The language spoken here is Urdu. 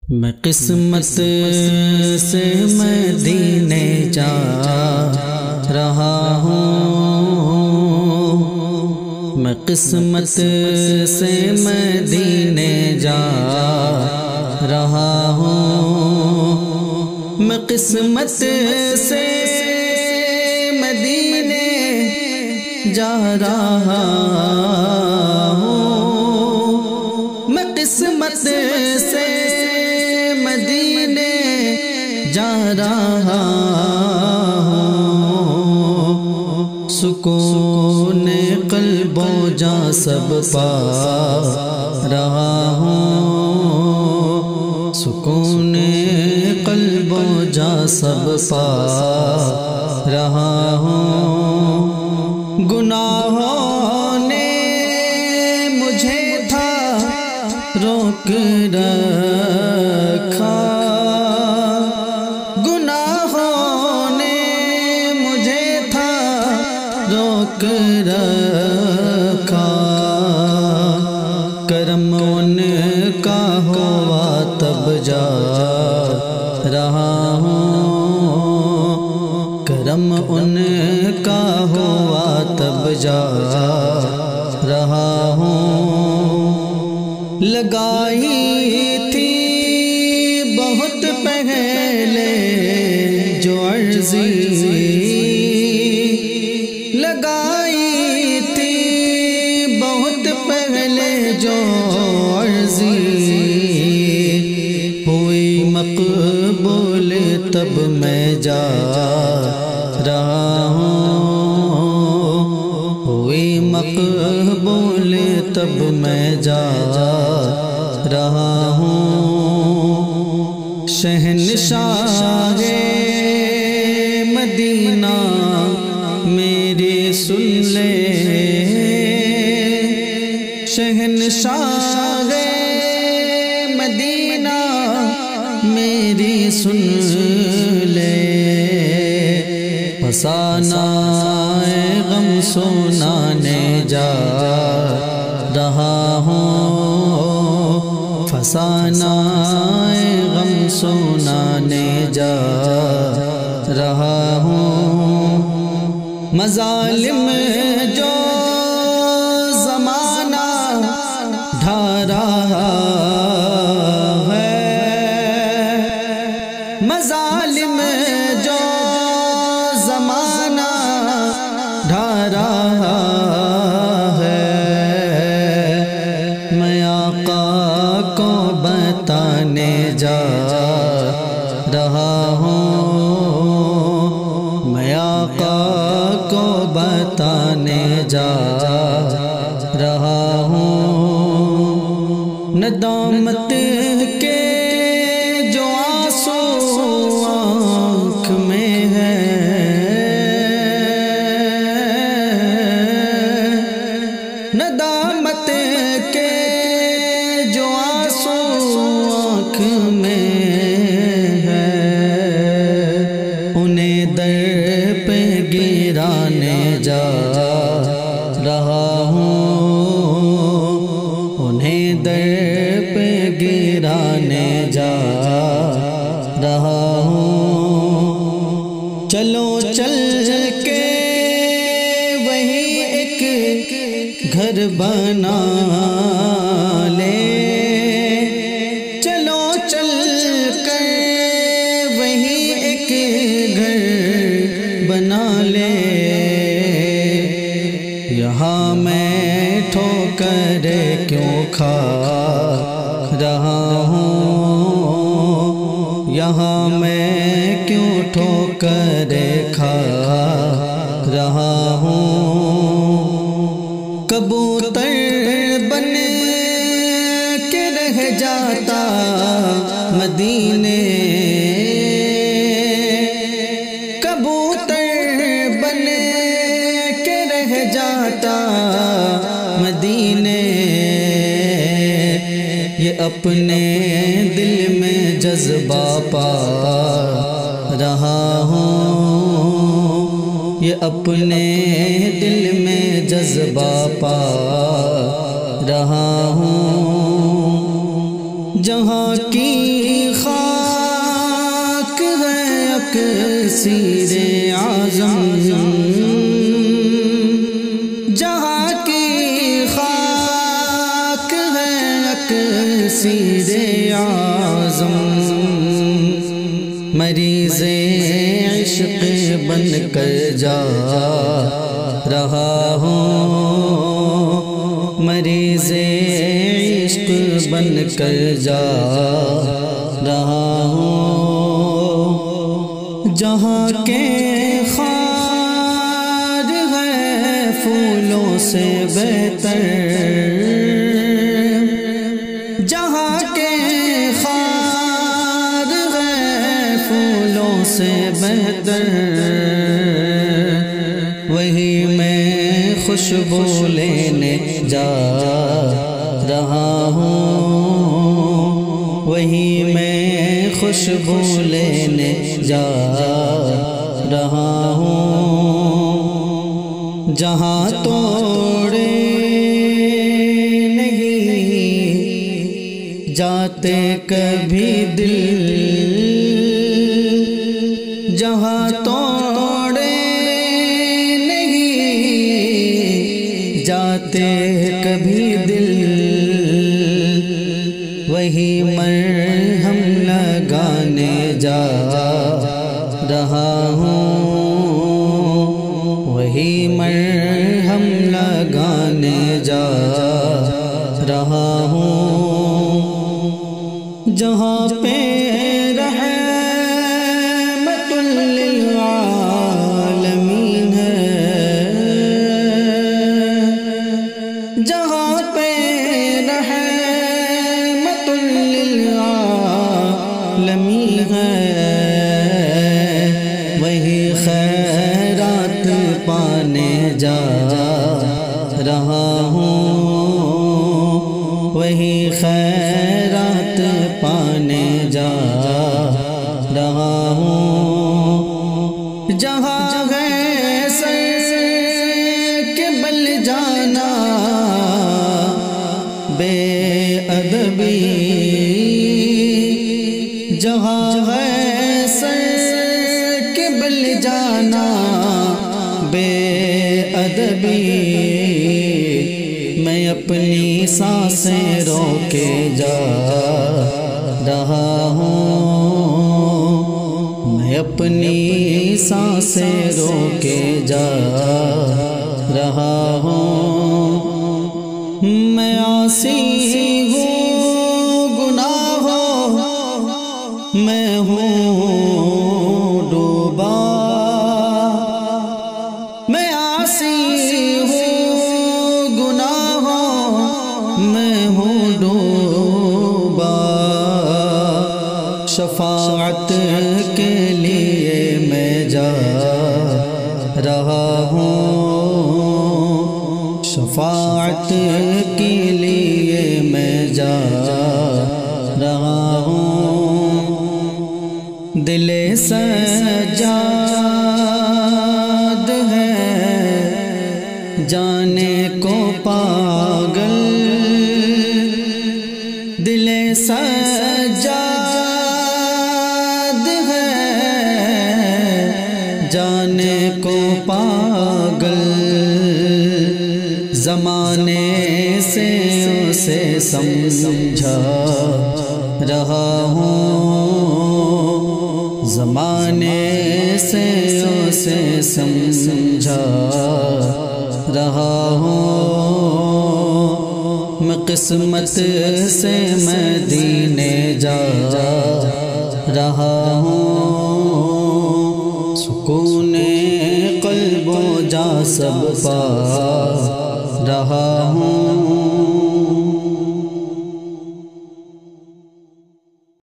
میں قسمت سے مدینے جا رہا ہوں، میں قسمت سے مدینے جا رہا ہوں، میں قسمت سے مدینے جا رہا ہوں، میں قسمت سے مدینے جا رہا ہوں، سکون قلب و جاں سب پا رہا ہوں، سکون قلب و جاں سب پا رہا ہوں، گناہوں نے مجھے تھا روک رکھا، گناہوں نے مجھے تھا روک رکھا، کرم ان کا ہوا تب جا رہا ہوں، کرم ان کا ہوا تب جا رہا ہوں، لگائی تھی بہت پہلے جو عرضی، لگائی تھی بہت پہلے جو عرضی، ہوئی مقبول تب میں جا رہا ہوں، ہوئی مقبول تب میں جا رہا ہوں، شہنشاہ مدینہ میری سن لے، شہنشاہ مدینہ میری سن لے، فسانہ غم سنانے جا رہا ہوں، فسانہ غم سنانے جا رہا ہوں، مظالم جو زمانہ ڈھا رہا ہے، مظالم جو زمانہ ڈھا رہا ہے، میں آقا کو بتانے جا رہا ہوں، میں آقا کو بتانے جا رہا ہوں، ندامت کے جو آنسو آنکھ میں ہے، ندامت کے جو آنسو آنکھ میں ہے، انہیں در پہ گرانے جا رہا ہوں، انہیں در پہ گرانے جا رہا ہوں، چلو چل کے وہی ایک گھر بنا لے، چلو چل کر وہی ایک گھر بنا لے، یہاں میں ٹھوکر کیوں کھا رہا ہوں، یہاں میں کیوں ٹھوکر کھا رہا ہوں، کبوتر بن کے رہ جاتا مدینے، کبوتر بن کے رہ جاتا مدینے، یہ اپنے دل میں جذبہ پا رہا ہوں، یہ اپنے دل میں جذبہ پا رہا ہوں، جہاں کی اکسیر اعظم جہاں کی خاک ہے اکسیر اعظم مریض عشق بن کر جا رہا ہوں مریض عشق بن کر جا رہا ہوں جہاں کے خار ہے پھولوں سے بہتر جہاں کے خار ہے پھولوں سے بہتر وہی میں خوشبو لینے جا رہا ہوں وہی میں خوشبو لینے جا رہا ہوں جہاں توڑے نہیں جاتے کبھی دل جہاں توڑے نہیں جاتے کبھی دل وہی مرہم لگانے جا رہا ہوں وہی مرہم لگانے جا رہا ہوں جہاں پہ رحمت للعالمین ہے جہاں پہ رحمت للعالمین ہے وہی خیرات پانے جا رہا ہوں وہی خیرات پانے جا رہا ہوں جہاں ہے سر کے بل جانا بے ادبی جہاں ہے سر کے بل جانا بے ادبی میں اپنی سانسیں روکے جا رہا ہوں میں اپنی سانسیں روکے جا رہا ہوں میں عاصی ہوں گناہوں میں ہوں ڈوبا میں عاصی ہوں گناہوں میں ہوں ڈوبا شفاعت کے لیے میں جا رہا ہوں شفاعت کے لیے میں جا رہا ہوں دل سجاد ہے جانے کو پاگل دل سجاد ہے جانے کو پاگل زمانے سے اسے سمجھا رہا ہوں زمانے سے اسے سمجھا رہا ہوں میں قسمت سے مدینے جا رہا ہوں سکون قلب و جا سب پا رہا ہوں